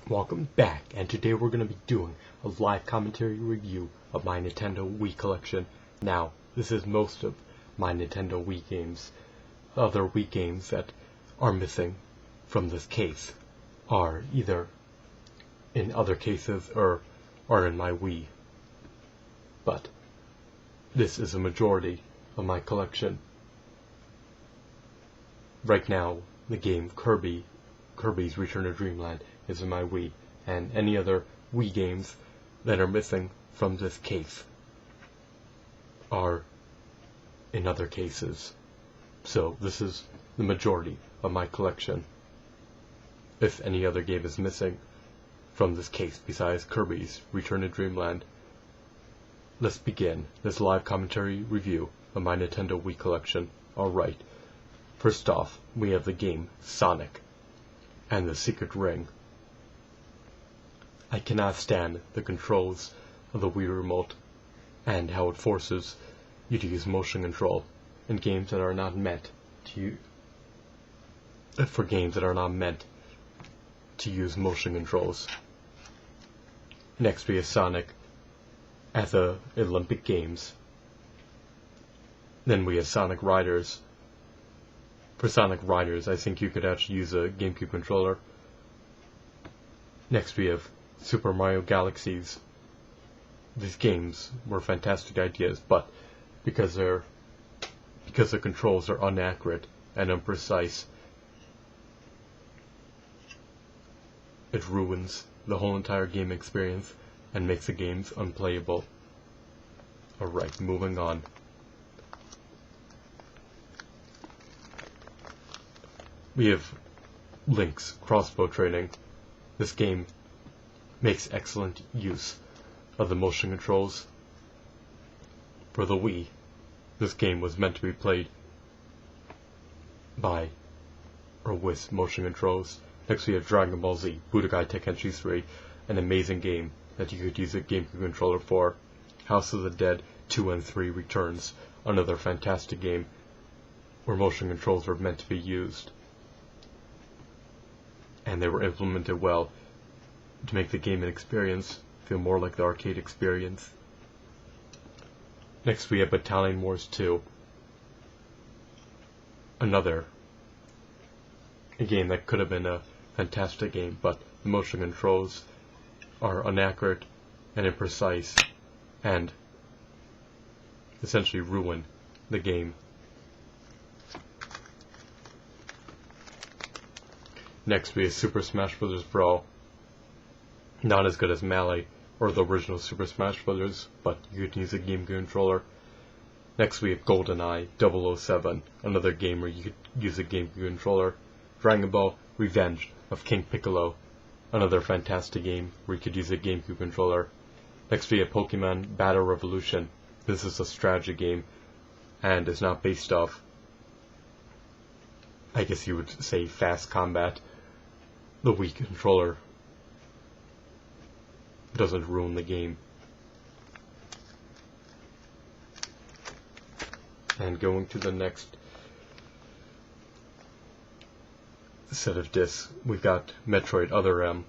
Welcome back, and today we're going to be doing a live commentary review of my Nintendo Wii collection. Now, this is most of my Nintendo Wii games. The other Wii games that are missing from this case are either in other cases or are in my Wii. But this is a majority of my collection. Right now, the game Kirby's Return to Dreamland is in my Wii, and any other Wii games that are missing from this case are in other cases. So this is the majority of my collection. If any other game is missing from this case besides Kirby's Return to Dreamland, let's begin this live commentary review of my Nintendo Wii collection. Alright, first off, we have the game Sonic and the Secret Ring. I cannot stand the controls of the Wii Remote and how it forces you to use motion control in games that are not meant to use motion controls. Next we have Sonic at the Olympic Games. Then we have Sonic Riders. For Sonic Riders, I think you could actually use a GameCube controller. Next we have Super Mario Galaxies. These games were fantastic ideas, but because the controls are inaccurate and imprecise, it ruins the whole entire game experience and makes the games unplayable. Alright, moving on. We have Link's Crossbow Training. This game makes excellent use of the motion controls. For the Wii, this game was meant to be played by or with motion controls. Next we have Dragon Ball Z Budokai Tenkaichi 3, an amazing game that you could use a GameCube controller for. House of the Dead 2 and 3 returns, another fantastic game where motion controls were meant to be used, and they were implemented well to make the game experience feel more like the arcade experience. Next we have Battalion Wars 2, a game that could have been a fantastic game, but the motion controls are inaccurate and imprecise and essentially ruin the game. Next we have Super Smash Bros. Brawl. Not as good as Melee or the original Super Smash Bros., but you could use a GameCube controller. Next we have GoldenEye 007, another game where you could use a GameCube controller. Dragon Ball Revenge of King Piccolo, another fantastic game where you could use a GameCube controller. Next we have Pokemon Battle Revolution. This is a strategy game and is not based off, I guess you would say, fast combat. The Wii controller doesn't ruin the game. And going to the next set of discs, we've got Metroid Other M,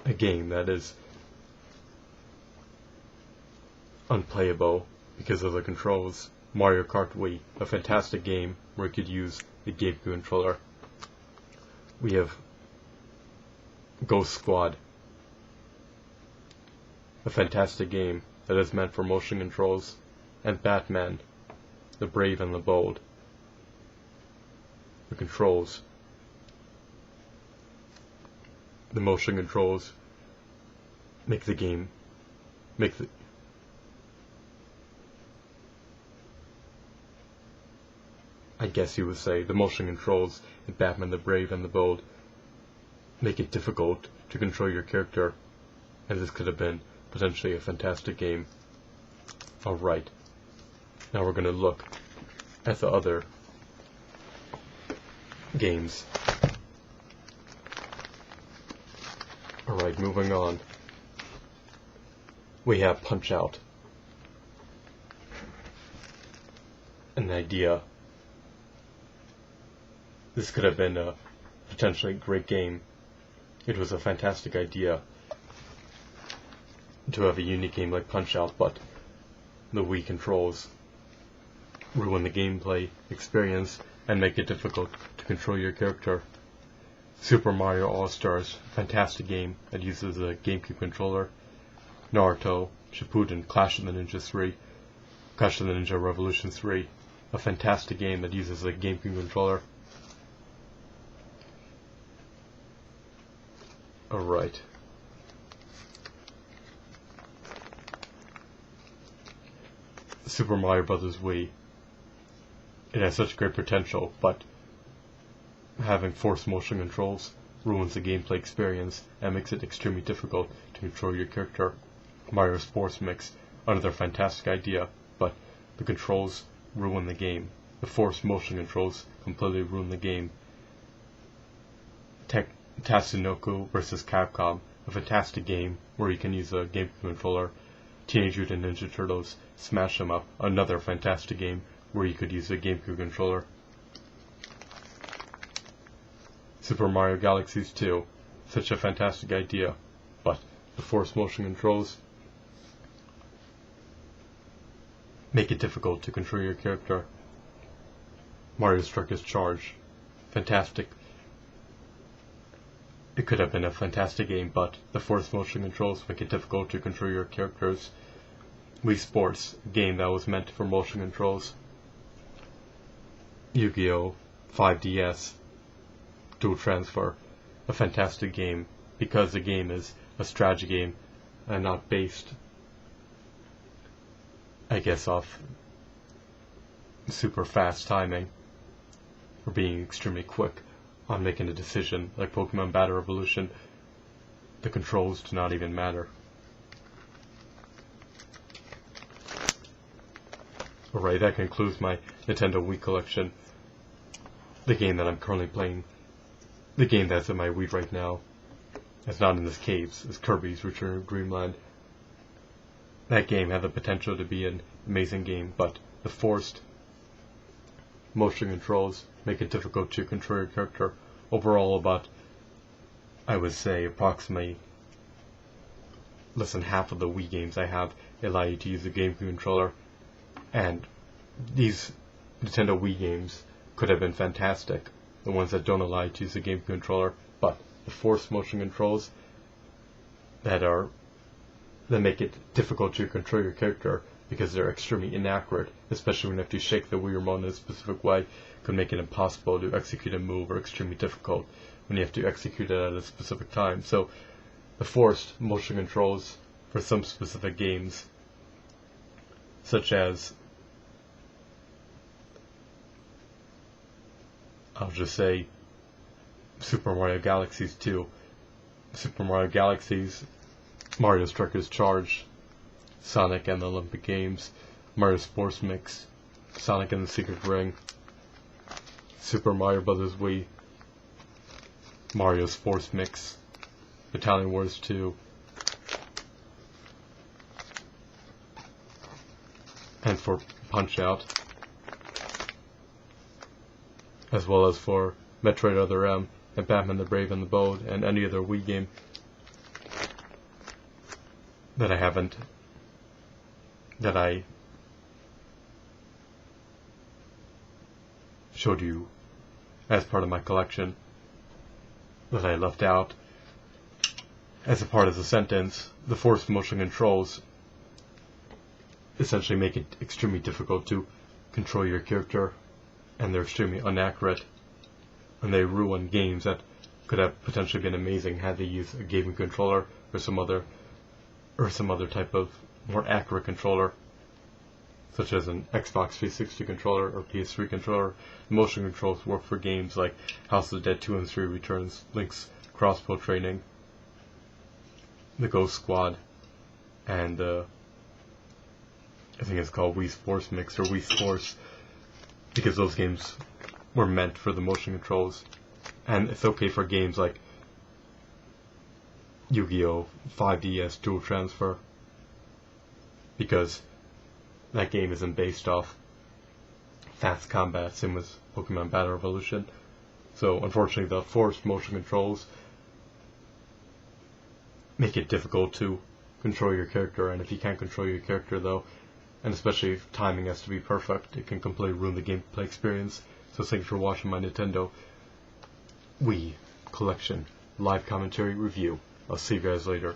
a game that is unplayable because of the controls. Mario Kart Wii, a fantastic game where you could use the GameCube controller. We have Ghost Squad, a fantastic game that is meant for motion controls, and Batman, the Brave and the Bold. The motion controls I guess you would say the motion controls in Batman the Brave and the Bold make it difficult to control your character, and this could have been potentially a fantastic game. Alright, now we're going to look at the other games. Alright, moving on. We have Punch-Out, an idea. This could have been a potentially great game. It was a fantastic idea to have a unique game like Punch-Out, but the Wii controls ruin the gameplay experience and make it difficult to control your character. Super Mario All-Stars, fantastic game that uses a GameCube controller. Naruto, Shippuden, Clash of the Ninja 3, Clash of the Ninja Revolution 3, a fantastic game that uses a GameCube controller. Alright. Super Mario Bros. Wii. It has such great potential, but having forced motion controls ruins the gameplay experience and makes it extremely difficult to control your character. Mario Sports Mix, another fantastic idea, but the controls ruin the game. The forced motion controls completely ruin the game. Tatsunoko vs. Capcom, a fantastic game where you can use a GameCube controller. Teenage Mutant Ninja Turtles, Smash 'em Up, another fantastic game where you could use a GameCube controller. Super Mario Galaxies 2, such a fantastic idea, but the forced motion controls make it difficult to control your character. Mario Strikers Charge, fantastic. It could have been a fantastic game, but the forced motion controls make it difficult to control your characters. Wii Sports, a game that was meant for motion controls. Yu-Gi-Oh! 5DS, Dual Transfer, a fantastic game, because the game is a strategy game and not based, I guess, off super fast timing or being extremely quick on making a decision. Like Pokemon Battle Revolution, the controls do not even matter. Alright, that concludes my Nintendo Wii collection. The game that I'm currently playing, the game that's in my Wii right now, it's not in this caves, is Kirby's Return of Dreamland. That game had the potential to be an amazing game, but the forced motion controls make it difficult to control your character. Overall, about, I would say, approximately less than half of the Wii games I have allow you to use a GameCube controller, and these Nintendo Wii games could have been fantastic, the ones that don't allow you to use a GameCube controller, but the forced motion controls that make it difficult to control your character because they're extremely inaccurate, especially when you have to shake the Wii remote in a specific way, could make it impossible to execute a move, or extremely difficult when you have to execute it at a specific time. So the forced motion controls for some specific games, such as, I'll just say, Super Mario Galaxies 2, Super Mario Galaxies, Mario Strikers Charge, Sonic and the Olympic Games, Mario Sports Mix, Sonic and the Secret Ring, Super Mario Bros. Wii, Mario Sports Mix, Battalion Wars 2, and for Punch-Out, as well as for Metroid Other M and Batman the Brave and the Bold, and any other Wii game that I showed you as part of my collection that I left out as a part of the sentence. The forced motion controls essentially make it extremely difficult to control your character, and they're extremely inaccurate, and they ruin games that could have potentially been amazing had they used a gaming controller or some other type of more accurate controller, such as an Xbox 360 controller or PS3 controller. Motion controls work for games like House of the Dead 2 and 3 Returns, Link's Crossbow Training, the Ghost Squad, and I think it's called Wii Sports Mix or Wii Sports, because those games were meant for the motion controls. And it's okay for games like Yu-Gi-Oh! 5DS Dual Transfer, because that game isn't based off fast combat, same as Pokemon Battle Revolution. So unfortunately the forced motion controls make it difficult to control your character, and if you can't control your character though, and especially if timing has to be perfect, it can completely ruin the gameplay experience. So thanks for watching my Nintendo Wii Collection live commentary review. I'll see you guys later.